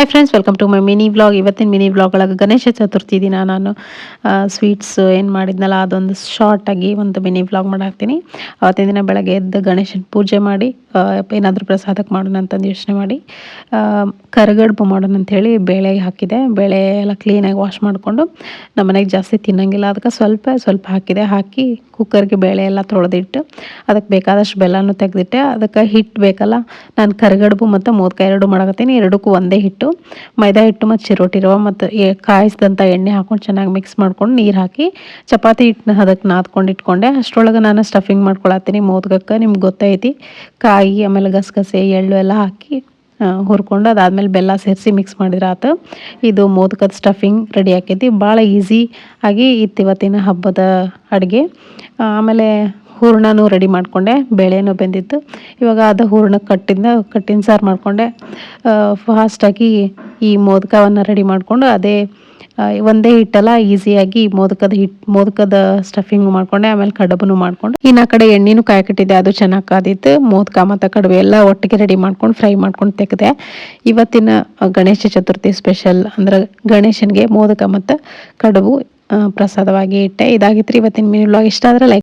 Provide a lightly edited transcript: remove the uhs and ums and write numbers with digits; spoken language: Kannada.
Hi friends, welcome to my mini vlog. ಇವತ್ತಿನ ಮಿನಿ ವ್ಲಾಗ್ ಒಳಗೆ ಗಣೇಶ ಚತುರ್ಥಿ ದಿನ ನಾನು ಸ್ವೀಟ್ಸ್ ಏನು ಮಾಡಿದ್ನಲ್ಲ ಅದೊಂದು ಶಾರ್ಟಾಗಿ ಒಂದು ಮಿನಿ ವ್ಲಾಗ್ ಮಾಡಾಕ್ತೀನಿ. ಅವತ್ತಿನ ದಿನ ಬೆಳಗ್ಗೆ ಎದ್ದು ಗಣೇಶನ ಪೂಜೆ ಮಾಡಿ ಏನಾದರೂ ಪ್ರಸಾದಕ್ಕೆ ಮಾಡೋಣ ಅಂತಂದು ಯೋಚನೆ ಮಾಡಿ ಕರಗಡುಬು ಮಾಡೋಣ ಅಂಥೇಳಿ ಬೇಳೆ ಹಾಕಿದೆ. ಬೇಳೆ ಎಲ್ಲ ಕ್ಲೀನಾಗಿ ವಾಶ್ ಮಾಡಿಕೊಂಡು ನಮ್ಮ ಮನೆಗೆ ಜಾಸ್ತಿ ತಿನ್ನೋಂಗಿಲ್ಲ, ಅದಕ್ಕೆ ಸ್ವಲ್ಪ ಹಾಕಿದೆ. ಹಾಕಿ ಕುಕ್ಕರ್ಗೆ ಬೇಳೆ ಎಲ್ಲ ತೊಳೆದಿಟ್ಟು ಅದಕ್ಕೆ ಬೇಕಾದಷ್ಟು ಬೆಲ್ಲನೂ ತೆಗೆದಿಟ್ಟೆ. ಅದಕ್ಕೆ ಹಿಟ್ಟು ಬೇಕಲ್ಲ, ನಾನು ಕರಗಡುಬು ಮತ್ತು ಮೋದಕ ಎರಡು ಮಾಡಕತ್ತೀನಿ. ಎರಡಕ್ಕೂ ಒಂದೇ ಹಿಟ್ಟು, ಮೈದಾ ಹಿಟ್ಟು ಮತ್ತು ಚಿರೋಟಿ ರವೆ ಮತ್ತು ಕಾಯಿಸಿದಂಥ ಎಣ್ಣೆ ಹಾಕ್ಕೊಂಡು ಚೆನ್ನಾಗಿ ಮಿಕ್ಸ್ ಮಾಡ್ಕೊಂಡು ನೀರು ಹಾಕಿ ಚಪಾತಿ ಹಿಟ್ಟನ್ನ ಅದಕ್ಕೆ ನಾದ್ಕೊಂಡು ಇಟ್ಕೊಂಡೆ. ಅಷ್ಟರೊಳಗೆ ನಾನು ಸ್ಟಫಿಂಗ್ ಮಾಡ್ಕೊಳತ್ತೀನಿ. ಮೋದಕಕ್ಕೆ ನಿಮ್ಗೆ ಗೊತ್ತೈತಿ, ಕಾಯಿ ಆಮೇಲೆ ಗಸಗಸೆ ಎಳ್ಳು ಎಲ್ಲ ಹಾಕಿ ಹುರ್ಕೊಂಡು ಅದಾದಮೇಲೆ ಬೆಲ್ಲ ಸೇರಿಸಿ ಮಿಕ್ಸ್ ಮಾಡಿದ್ರೆ ಆತು. ಇದು ಮೋದಕದ ಸ್ಟಫಿಂಗ್ ರೆಡಿ ಆಕೈತಿ. ಭಾಳ ಈಸಿ ಆಗಿ ಇತ್ತು ಇವತ್ತಿನ ಹಬ್ಬದ ಅಡುಗೆ. ಆಮೇಲೆ ಹೂರಣನೂ ರೆಡಿ ಮಾಡಿಕೊಂಡೆ, ಬೇಳೆನೂ ಬೆಂದಿತ್ತು. ಇವಾಗ ಅದು ಹೂರಣ ಕಟ್ಟಿನ ಸಾರು ಮಾಡಿಕೊಂಡೆ. ಫಾಸ್ಟಾಗಿ ಈ ಮೋದಕವನ್ನು ರೆಡಿ ಮಾಡಿಕೊಂಡು ಅದೇ ಒಂದೇ ಹಿಟ್ಟಲ್ಲ, ಈಸಿಯಾಗಿ ಮೋದಕದ ಸ್ಟಫಿಂಗ್ ಮಾಡಿಕೊಂಡೆ. ಆಮೇಲೆ ಕಡುಬು ಮಾಡಿಕೊಂಡು ಇನ್ನು ಆ ಕಡೆ ಎಣ್ಣೆನೂ ಕಾಯಕ್ಕಿಟ್ಟಿದ್ದೆ, ಅದು ಚೆನ್ನಾಗಿ ಕಾದಿತ್ತು. ಮೋದಕ ಮತ್ತು ಕಡುಬು ಎಲ್ಲ ಒಟ್ಟಿಗೆ ರೆಡಿ ಮಾಡ್ಕೊಂಡು ಫ್ರೈ ಮಾಡ್ಕೊಂಡು ತೆಗೆದೆ. ಇವತ್ತಿನ ಗಣೇಶ ಚತುರ್ಥಿ ಸ್ಪೆಷಲ್ ಅಂದ್ರೆ ಗಣೇಶನಿಗೆ ಮೋದಕ ಮತ್ತು ಕಡುಬು ಪ್ರಸಾದವಾಗಿ ಇಟ್ಟೆ. ಇದಾಗಿತ್ತು ಇವತ್ತಿನ ಮಿನಿ ವ್ಲಾಗ್. ಇಷ್ಟ ಆದರೆ ಲೈಕ್